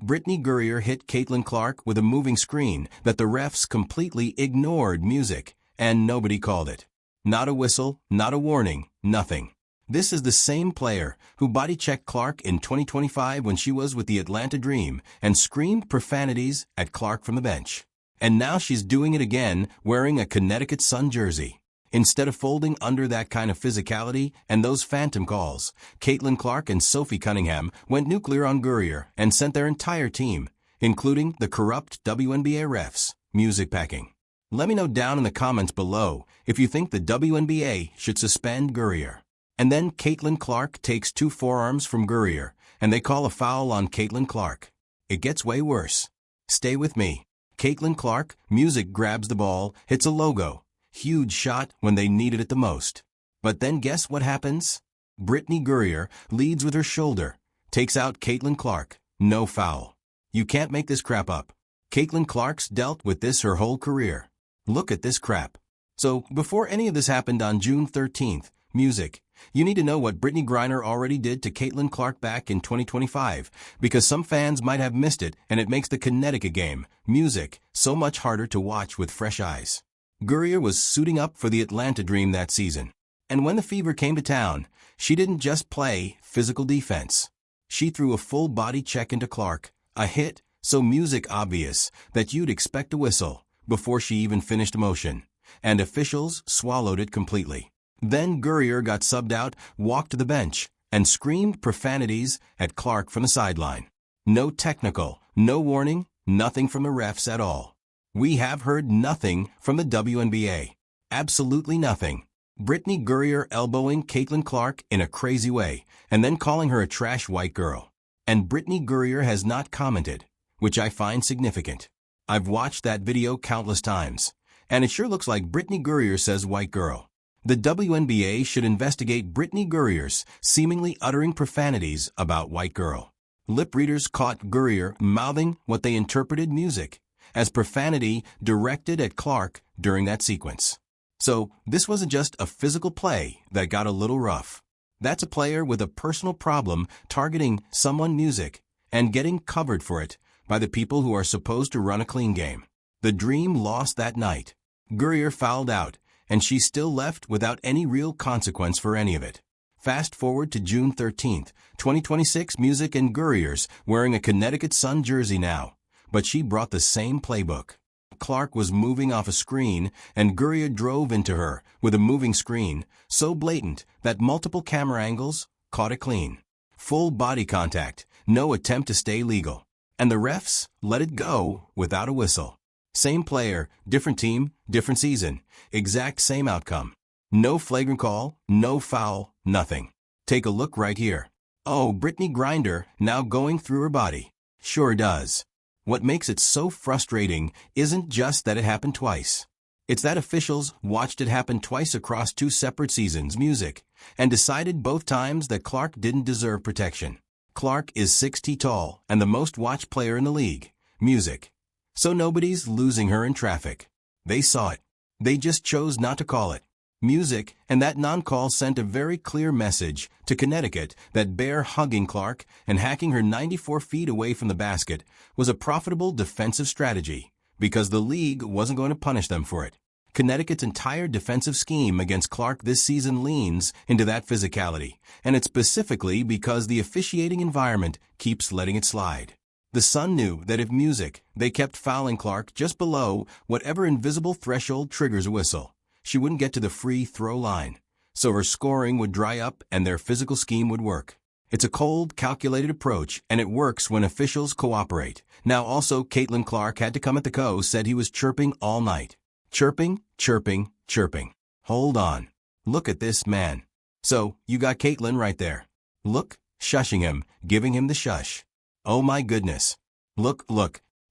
Brittney Griner hit Caitlin Clark with a moving screen that the refs completely ignored. Music, and nobody called it. Not a whistle, not a warning, nothing. This is the same player who body-checked Clark in 2025 when she was with the Atlanta Dream and screamed profanities at Clark from the bench. And now she's doing it again, wearing a Connecticut Sun jersey. Instead of folding under that kind of physicality and those phantom calls, Caitlin Clark and Sophie Cunningham went nuclear on Griner and sent their entire team, including the corrupt WNBA refs, music packing. Let me know down in the comments below if you think the WNBA should suspend Griner. And then Caitlin Clark takes 2 forearms from Griner, and they call a foul on Caitlin Clark. It gets way worse. Stay with me. Caitlin Clark, music grabs the ball, hits a logo. Huge shot when they needed it the most. But then guess what happens? Brittney Griner leads with her shoulder, takes out Caitlin Clark. No foul. You can't make this crap up. Caitlin Clark's dealt with this her whole career. Look at this crap. So, before any of this happened on June 13th, music, you need to know what Brittney Griner already did to Caitlin Clark back in 2025, because some fans might have missed it, and it makes the Connecticut game, music, so much harder to watch with fresh eyes. Griner was suiting up for the Atlanta Dream that season. And when the Fever came to town, she didn't just play physical defense. She threw a full body check into Clark, a hit so music obvious that you'd expect a whistle before she even finished motion. And officials swallowed it completely. Then Griner got subbed out, walked to the bench, and screamed profanities at Clark from the sideline. No technical, no warning, nothing from the refs at all. We have heard nothing from the WNBA. Absolutely nothing. Brittney Griner elbowing Caitlin Clark in a crazy way, and then calling her a trash white girl. And Brittney Griner has not commented, which I find significant. I've watched that video countless times, and it sure looks like Brittney Griner says white girl. The WNBA should investigate Brittney Griner's seemingly uttering profanities about white girl. Lip readers caught Griner mouthing what they interpreted music as profanity directed at Clark during that sequence. So, this wasn't just a physical play that got a little rough. That's a player with a personal problem targeting someone music and getting covered for it by the people who are supposed to run a clean game. The Dream lost that night. Griner fouled out, and she's still left without any real consequence for any of it. Fast forward to June 13th, 2026, music and Griner's wearing a Connecticut Sun jersey now. But she brought the same playbook. Clark was moving off a screen, and Griner drove into her with a moving screen, so blatant that multiple camera angles caught it clean. Full body contact, no attempt to stay legal. And the refs let it go without a whistle. Same player, different team, different season, exact same outcome. No flagrant call, no foul, nothing. Take a look right here. Oh, Brittney Griner now going through her body. Sure does. What makes it so frustrating isn't just that it happened twice. It's that officials watched it happen twice across 2 separate seasons, music, and decided both times that Clark didn't deserve protection. Clark is 6'2" tall and the most watched player in the league, music. So nobody's losing her in traffic. They saw it. They just chose not to call it. Music, and that non-call sent a very clear message to Connecticut that bear hugging Clark and hacking her 94 feet away from the basket was a profitable defensive strategy because the league wasn't going to punish them for it. Connecticut's entire defensive scheme against Clark this season leans into that physicality, and it's specifically because the officiating environment keeps letting it slide. The Sun knew that if music, they kept fouling Clark just below whatever invisible threshold triggers a whistle, she wouldn't get to the free throw line, so her scoring would dry up and their physical scheme would work. It's a cold, calculated approach, and it works when officials cooperate. Now also, Caitlin Clark had to come at the said he was chirping all night. Chirping, chirping, chirping. Hold on. Look at this man. So, you got Caitlin right there. Look, shushing him, giving him the shush. Oh my goodness. Look.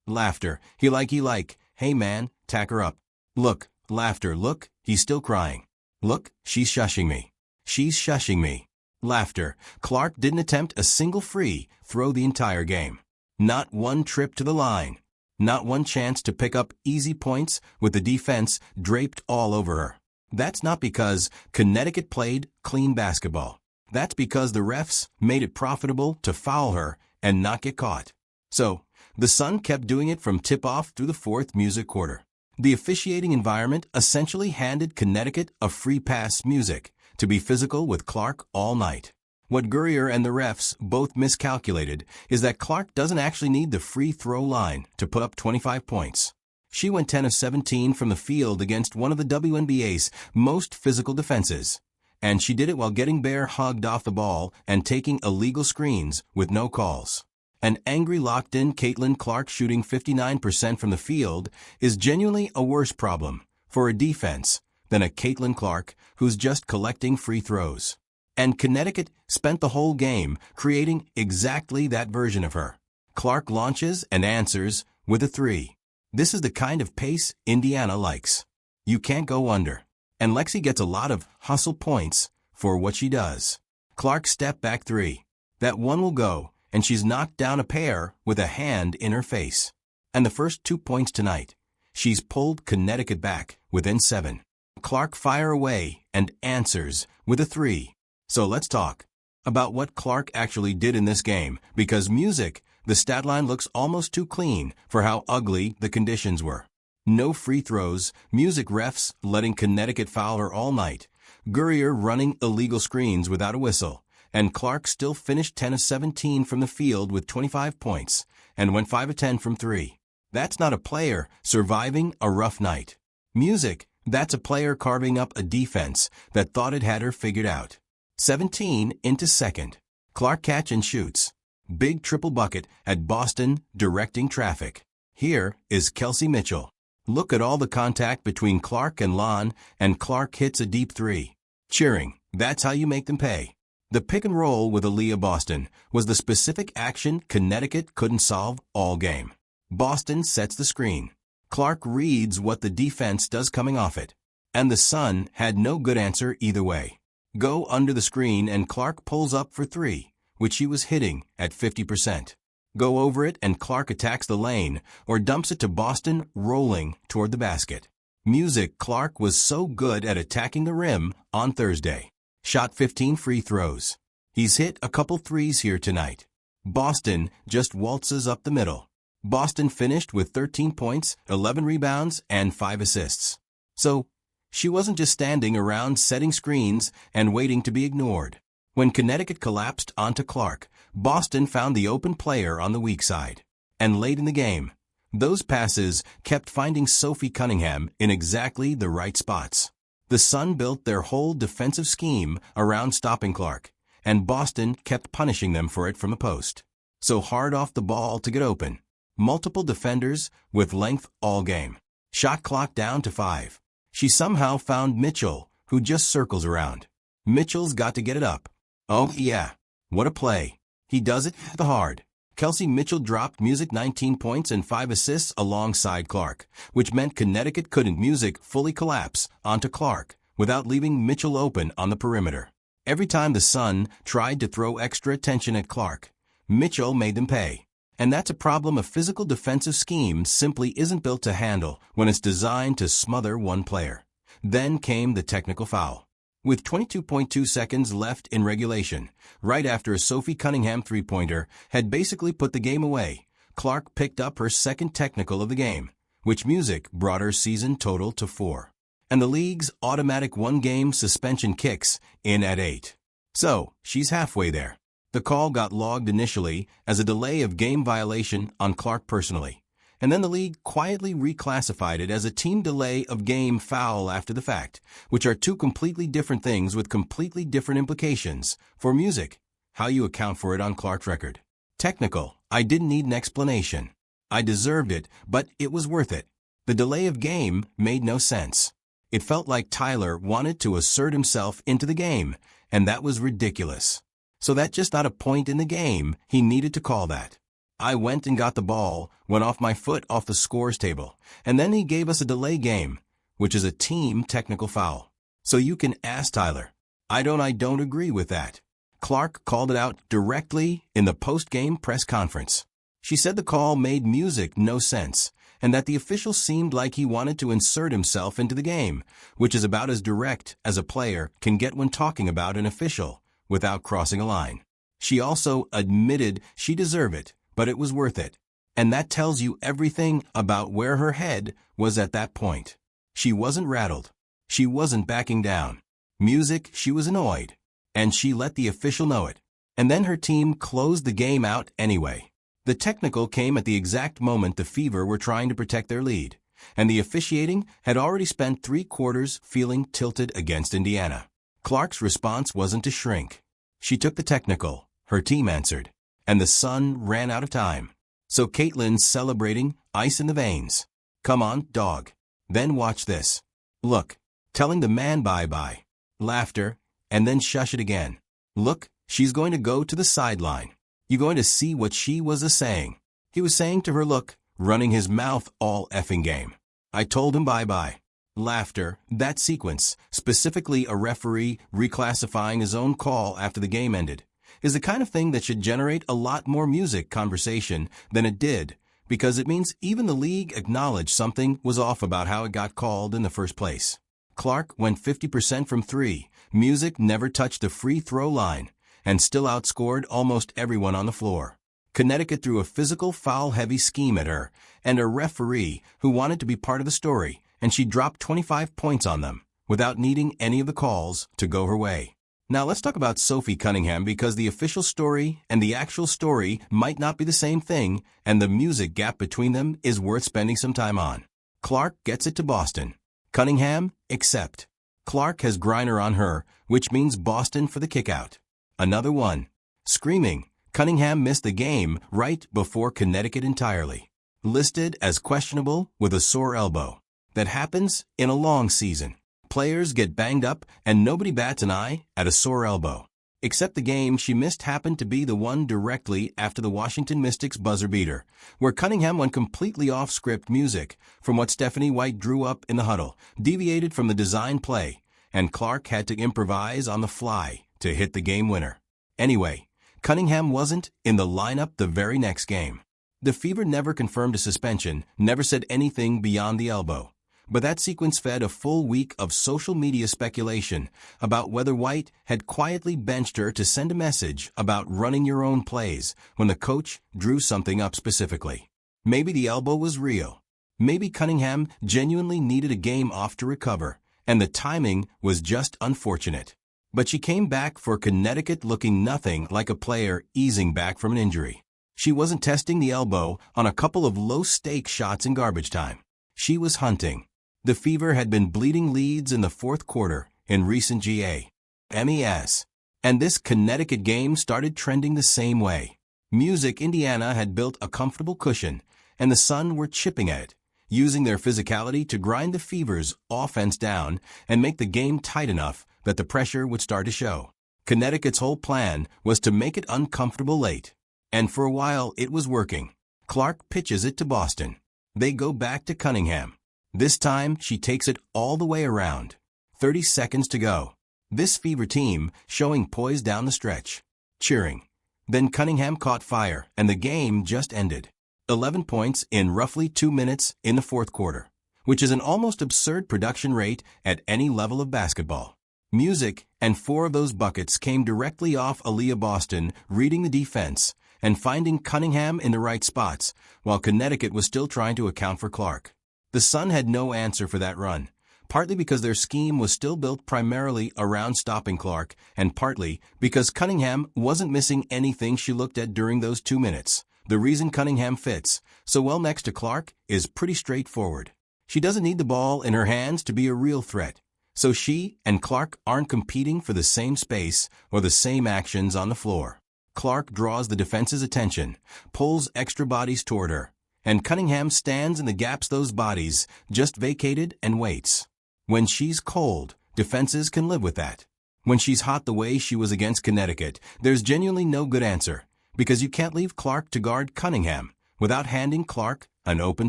Laughter. He like, hey man, tack her up. Look, laughter, look, he's still crying. Look, she's shushing me. She's shushing me. Laughter. Clark didn't attempt a single free throw the entire game. Not one trip to the line. Not one chance to pick up easy points with the defense draped all over her. That's not because Connecticut played clean basketball. That's because the refs made it profitable to foul her and not get caught. So, the Sun kept doing it from tip-off through the fourth music quarter. The officiating environment essentially handed Connecticut a free pass music to be physical with Clark all night. What Griner and the refs both miscalculated is that Clark doesn't actually need the free throw line to put up 25 points. She went 10 of 17 from the field against one of the WNBA's most physical defenses. And she did it while getting bear hugged off the ball and taking illegal screens with no calls. An angry locked-in Caitlin Clark shooting 59% from the field is genuinely a worse problem for a defense than a Caitlin Clark who's just collecting free throws. And Connecticut spent the whole game creating exactly that version of her. Clark launches and answers with a three. This is the kind of pace Indiana likes. You can't go under. And Lexi gets a lot of hustle points for what she does. Clark step back three. That one will go, and she's knocked down a pair with a hand in her face. And the first 2 points tonight, she's pulled Connecticut back within 7. Clark fire away and answers with a three. So let's talk about what Clark actually did in this game, because music, the stat line looks almost too clean for how ugly the conditions were. No free throws, music refs letting Connecticut foul her all night, Griner running illegal screens without a whistle, and Clark still finished 10 of 17 from the field with 25 points and went 5 of 10 from 3. That's not a player surviving a rough night. Music, that's a player carving up a defense that thought it had her figured out. 17 into second. Clark catch and shoots. Big triple bucket at Boston, directing traffic. Here is Kelsey Mitchell. Look at all the contact between Clark and Lon, and Clark hits a deep three. Cheering, that's how you make them pay. The pick and roll with Aaliyah Boston was the specific action Connecticut couldn't solve all game. Boston sets the screen. Clark reads what the defense does coming off it. And the Sun had no good answer either way. Go under the screen and Clark pulls up for three, which she was hitting at 50%. Go over it and Clark attacks the lane or dumps it to Boston rolling toward the basket. Music, Clark was so good at attacking the rim on Thursday. Shot 15 free throws. He's hit a couple threes here tonight. Boston just waltzes up the middle. Boston finished with 13 points, 11 rebounds, and 5 assists. So, she wasn't just standing around setting screens and waiting to be ignored. When Connecticut collapsed onto Clark, Boston found the open player on the weak side. And late in the game, those passes kept finding Sophie Cunningham in exactly the right spots. The Sun built their whole defensive scheme around stopping Clark, and Boston kept punishing them for it from the post. So hard off the ball to get open. Multiple defenders with length all game. Shot clock down to 5. She somehow found Mitchell, who just circles around. Mitchell's got to get it up. Oh yeah, what a play. He does it the hard. Kelsey Mitchell dropped Music 19 points and 5 assists alongside Clark, which meant Connecticut couldn't Music fully collapse onto Clark without leaving Mitchell open on the perimeter. Every time the Sun tried to throw extra attention at Clark, Mitchell made them pay. And that's a problem a physical defensive scheme simply isn't built to handle when it's designed to smother one player. Then came the technical foul. With 22.2 seconds left in regulation, right after a Sophie Cunningham three-pointer had basically put the game away, Clark picked up her second technical of the game, which Music brought her season total to 4. And the league's automatic one-game suspension kicks in at 8. So, she's halfway there. The call got logged initially as a delay of game violation on Clark personally, and then the league quietly reclassified it as a team delay of game foul after the fact, which are two completely different things with completely different implications for Music. How you account for it on Clark's record. Technical, I didn't need an explanation. I deserved it, but it was worth it. The delay of game made no sense. It felt like Tyler wanted to assert himself into the game, and that was ridiculous. So that's just not a point in the game he needed to call that. I went and got the ball, went off my foot off the scores table, and then he gave us a delay game, which is a team technical foul. So you can ask Tyler. I don't agree with that. Clark called it out directly in the post-game press conference. She said the call made Music no sense, and that the official seemed like he wanted to insert himself into the game, which is about as direct as a player can get when talking about an official, without crossing a line. She also admitted she deserved it, but it was worth it. And that tells you everything about where her head was at that point. She wasn't rattled. She wasn't backing down. Music, she was annoyed. And she let the official know it. And then her team closed the game out anyway. The technical came at the exact moment the Fever were trying to protect their lead. And the officiating had already spent 3 quarters feeling tilted against Indiana. Clark's response wasn't to shrink. She took the technical, her team answered, and the Sun ran out of time. So Caitlin's celebrating, ice in the veins. Come on, dog. Then watch this. Look, telling the man bye-bye. Laughter, and then shush it again. Look, she's going to go to the sideline. You're going to see what she was a-saying. He was saying to her, look, running his mouth all effing game. I told him bye-bye. Laughter, that sequence, specifically a referee reclassifying his own call after the game ended, is the kind of thing that should generate a lot more music conversation than it did, because it means even the league acknowledged something was off about how it got called in the first place. Clark went 50% from 3, music never touched the free throw line, and still outscored almost everyone on the floor. Connecticut threw a physical, foul-heavy scheme at her, and a referee who wanted to be part of the story, and she dropped 25 points on them, without needing any of the calls to go her way. Now let's talk about Sophie Cunningham, because the official story and the actual story might not be the same thing, and the music gap between them is worth spending some time on. Clark gets it to Boston. Cunningham, accept. Clark has Griner on her, which means Boston for the kickout. Another one. Screaming. Cunningham missed the game right before Connecticut entirely. Listed as questionable with a sore elbow. That happens in a long season. Players get banged up and nobody bats an eye at a sore elbow. Except the game she missed happened to be the one directly after the Washington Mystics buzzer beater, where Cunningham went completely off-script music from what Stephanie White drew up in the huddle, deviated from the design play, and Clark had to improvise on the fly to hit the game winner. Anyway, Cunningham wasn't in the lineup the very next game. The Fever never confirmed a suspension, never said anything beyond the elbow. But that sequence fed a full week of social media speculation about whether White had quietly benched her to send a message about running your own plays when the coach drew something up specifically. Maybe the elbow was real. Maybe Cunningham genuinely needed a game off to recover, and the timing was just unfortunate. But she came back for Connecticut looking nothing like a player easing back from an injury. She wasn't testing the elbow on a couple of low-stake shots in garbage time. She was hunting. The Fever had been bleeding leads in the fourth quarter in recent GA/MES. And this Connecticut game started trending the same way. Music Indiana had built a comfortable cushion, and the Sun were chipping at it, using their physicality to grind the Fever's offense down and make the game tight enough that the pressure would start to show. Connecticut's whole plan was to make it uncomfortable late. And for a while it was working. Clark pitches it to Boston. They go back to Cunningham. This time she takes it all the way around. 30 seconds to go. This Fever team showing poise down the stretch. Cheering. Then Cunningham caught fire and the game just ended. 11 points in roughly 2 minutes in the fourth quarter, which is an almost absurd production rate at any level of basketball. Music, and 4 of those buckets came directly off Aaliyah Boston reading the defense and finding Cunningham in the right spots, while Connecticut was still trying to account for Clark. The Sun had no answer for that run, partly because their scheme was still built primarily around stopping Clark, and partly because Cunningham wasn't missing anything she looked at during those 2 minutes. The reason Cunningham fits so well next to Clark is pretty straightforward. She doesn't need the ball in her hands to be a real threat. So she and Clark aren't competing for the same space or the same actions on the floor. Clark draws the defense's attention, pulls extra bodies toward her, and Cunningham stands in the gaps those bodies just vacated and waits. When she's cold, defenses can live with that. When she's hot the way she was against Connecticut, there's genuinely no good answer, because you can't leave Clark to guard Cunningham without handing Clark an open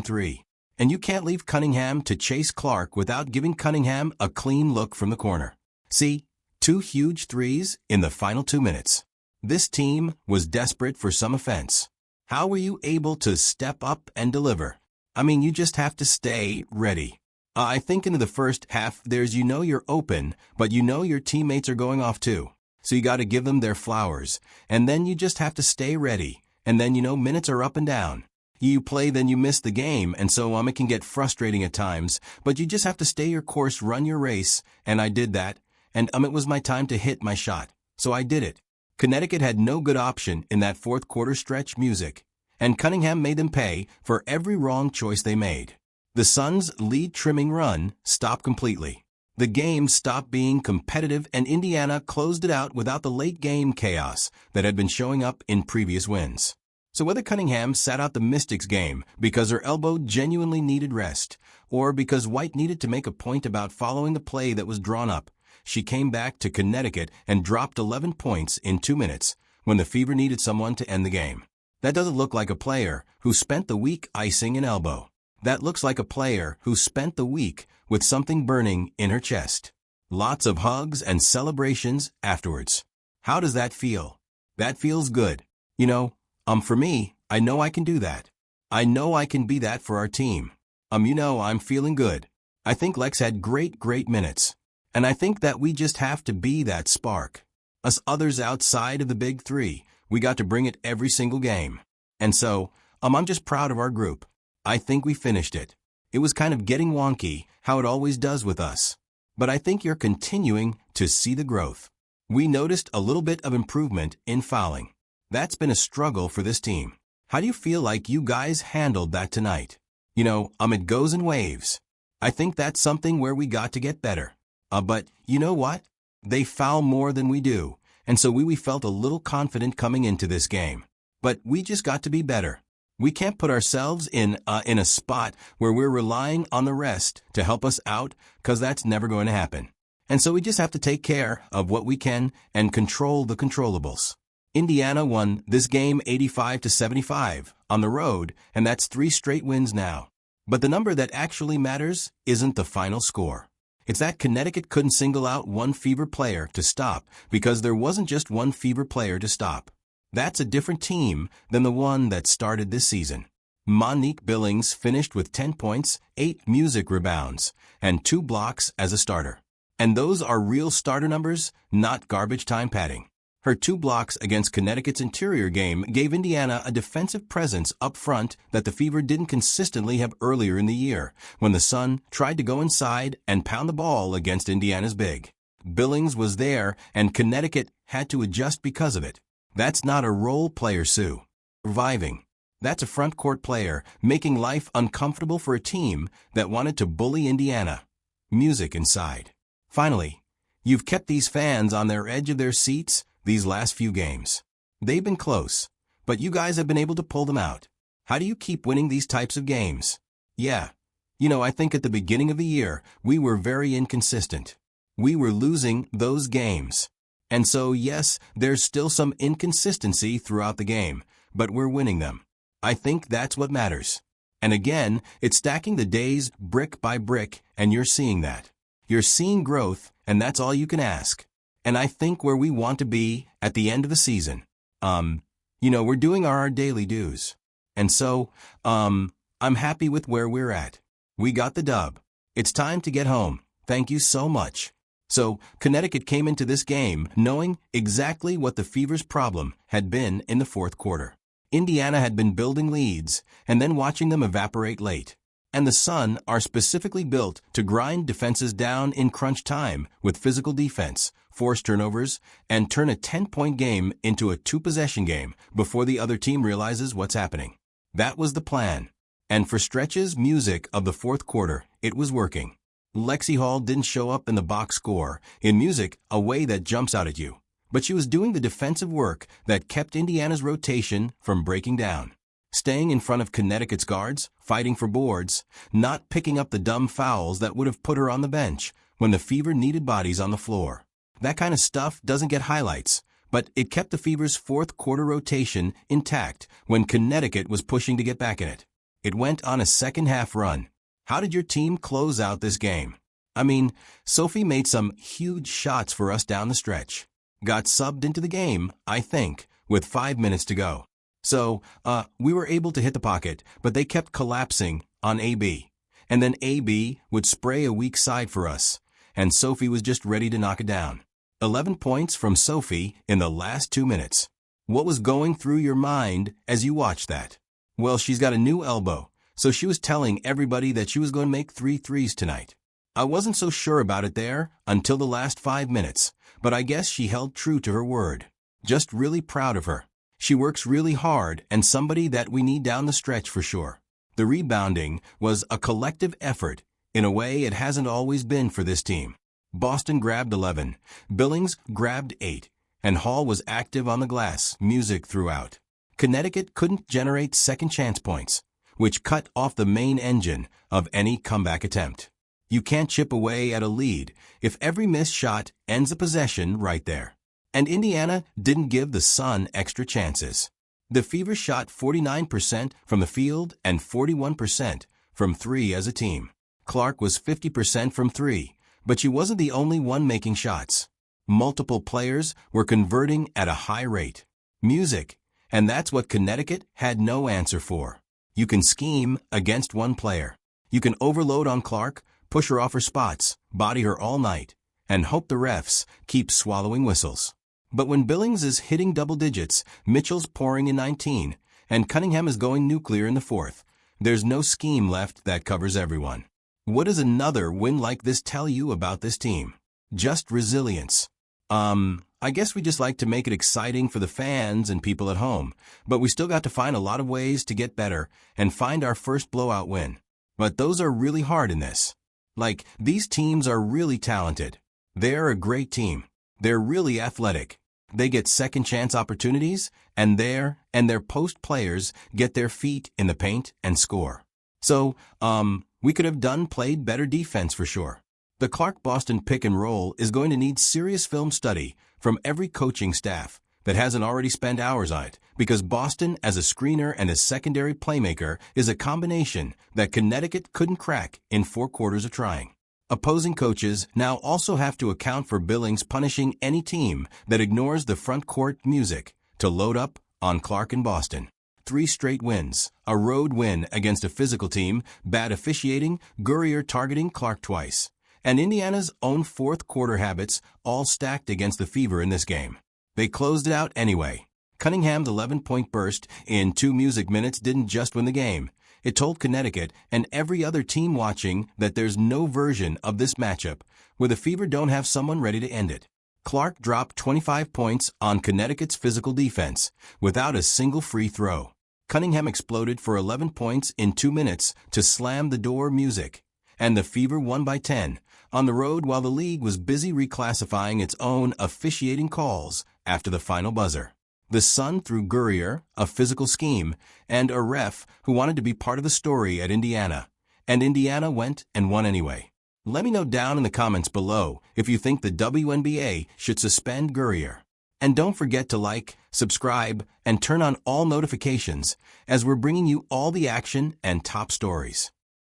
3. And you can't leave Cunningham to chase Clark without giving Cunningham a clean look from the corner. See, 2 huge threes in the final 2 minutes. This team was desperate for some offense. How were you able to step up and deliver? I mean, you just have to stay ready. I think into the first half there's you're open, but your teammates are going off too. So you got to give them their flowers. And then you just have to stay ready. And then minutes are up and down. You play, then you miss the game, and so it can get frustrating at times, but you just have to stay your course, run your race, and I did that, and it was my time to hit my shot, so I did it. Connecticut had no good option in that fourth quarter stretch, music, and Cunningham made them pay for every wrong choice they made. The Suns' lead-trimming run stopped completely. The game stopped being competitive, and Indiana closed it out without the late-game chaos that had been showing up in previous wins. So whether Cunningham sat out the Mystics game because her elbow genuinely needed rest, or because White needed to make a point about following the play that was drawn up, she came back to Connecticut and dropped 11 points in 2 minutes when the Fever needed someone to end the game. That doesn't look like a player who spent the week icing an elbow. That looks like a player who spent the week with something burning in her chest. Lots of hugs and celebrations afterwards. How does that feel? That feels good. For me, I know I can do that. I know I can be that for our team. I'm feeling good. I think Lex had great minutes. And I think that we just have to be that spark. Us others outside of the big three, we got to bring it every single game. And so, I'm just proud of our group. I think we finished it. It was kind of getting wonky, how it always does with us. But I think you're continuing to see the growth. We noticed a little bit of improvement in fouling. That's been a struggle for this team. How do you feel like you guys handled that tonight? It goes in waves. I think that's something where we got to get better. But you know what? They foul more than we do, and so we felt a little confident coming into this game. But we just got to be better. We can't put ourselves in a spot where we're relying on the rest to help us out, because that's never going to happen. And so we just have to take care of what we can and control the controllables. Indiana won this game 85-75 on the road, and that's 3 straight wins now. But the number that actually matters isn't the final score. It's that Connecticut couldn't single out one Fever player to stop, because there wasn't just one Fever player to stop. That's a different team than the one that started this season. Monique Billings finished with 10 points, 8 music rebounds, and 2 blocks as a starter. And those are real starter numbers, not garbage time padding. Her 2 blocks against Connecticut's interior game gave Indiana a defensive presence up front that the Fever didn't consistently have earlier in the year, when the Sun tried to go inside and pound the ball against Indiana's big. Billings was there, and Connecticut had to adjust because of it. That's not a role player, Sue. Surviving. That's a front court player making life uncomfortable for a team that wanted to bully Indiana. Music inside. Finally, you've kept these fans on their edge of their seats these last few games. They've been close, but you guys have been able to pull them out. How do you keep winning these types of games? Yeah. I think at the beginning of the year, we were very inconsistent. We were losing those games. And so, yes, there's still some inconsistency throughout the game, but we're winning them. I think that's what matters. And again, it's stacking the days brick by brick, and you're seeing that. You're seeing growth, and that's all you can ask. And I think where we want to be at the end of the season, we're doing our daily dues. And so, I'm happy with where we're at. We got the dub. It's time to get home. Thank you so much. So, Connecticut came into this game knowing exactly what the Fever's problem had been in the fourth quarter. Indiana had been building leads and then watching them evaporate late. And the Sun are specifically built to grind defenses down in crunch time with physical defense, force turnovers, and turn a 10-point game into a 2-possession game before the other team realizes what's happening. That was the plan. And for stretches music of the fourth quarter, it was working. Lexi Hall didn't show up in the box score, in music, a way that jumps out at you. But she was doing the defensive work that kept Indiana's rotation from breaking down. Staying in front of Connecticut's guards, fighting for boards, not picking up the dumb fouls that would have put her on the bench when the Fever needed bodies on the floor. That kind of stuff doesn't get highlights, but it kept the Fever's fourth quarter rotation intact when Connecticut was pushing to get back in it. It went on a second-half run. How did your team close out this game? Sophie made some huge shots for us down the stretch. Got subbed into the game, I think, with 5 minutes to go. So, we were able to hit the pocket, but they kept collapsing on AB. And then AB would spray a weak side for us, and Sophie was just ready to knock it down. 11 points from Sophie in the last 2 minutes. What was going through your mind as you watched that? Well, she's got a new elbow, so she was telling everybody that she was going to make 3 threes tonight. I wasn't so sure about it there until the last 5 minutes, but I guess she held true to her word. Just really proud of her. She works really hard and somebody that we need down the stretch for sure. The rebounding was a collective effort in a way it hasn't always been for this team. Boston grabbed 11, Billings grabbed 8, and Hall was active on the glass, music throughout. Connecticut couldn't generate second chance points, which cut off the main engine of any comeback attempt. You can't chip away at a lead if every missed shot ends a possession right there. And Indiana didn't give the Sun extra chances. The Fever shot 49% from the field and 41% from 3 as a team. Clark was 50% from 3, but she wasn't the only one making shots. Multiple players were converting at a high rate. Music, and that's what Connecticut had no answer for. You can scheme against one player. You can overload on Clark, push her off her spots, body her all night, and hope the refs keep swallowing whistles. But when Billings is hitting double digits, Mitchell's pouring in 19, and Cunningham is going nuclear in the fourth, there's no scheme left that covers everyone. What does another win like this tell you about this team? Just resilience. I guess we just like to make it exciting for the fans and people at home, but we still got to find a lot of ways to get better and find our first blowout win. But those are really hard in this. Like, these teams are really talented. They're a great team. They're really athletic. They get second chance opportunities, and their post players get their feet in the paint and score. So, we could have played better defense for sure. The Clark-Boston pick and roll is going to need serious film study from every coaching staff that hasn't already spent hours on it, because Boston as a screener and a secondary playmaker is a combination that Connecticut couldn't crack in 4 quarters of trying. Opposing coaches now also have to account for Billings punishing any team that ignores the front court music to load up on Clark and Boston. 3 straight wins, a road win against a physical team, bad officiating, Gurrier targeting Clark twice, and Indiana's own fourth quarter habits all stacked against the Fever in this game. They closed it out anyway. Cunningham's 11-point burst in 2 music minutes didn't just win the game. It told Connecticut and every other team watching that there's no version of this matchup where the Fever don't have someone ready to end it. Clark dropped 25 points on Connecticut's physical defense without a single free throw. Cunningham exploded for 11 points in 2 minutes to slam the door music, and the Fever won by 10 on the road while the league was busy reclassifying its own officiating calls after the final buzzer. The Sun threw Gurrier, a physical scheme, and a ref who wanted to be part of the story at Indiana, and Indiana went and won anyway. Let me know down in the comments below if you think the WNBA should suspend Gurrier. And don't forget to like, subscribe, and turn on all notifications as we're bringing you all the action and top stories.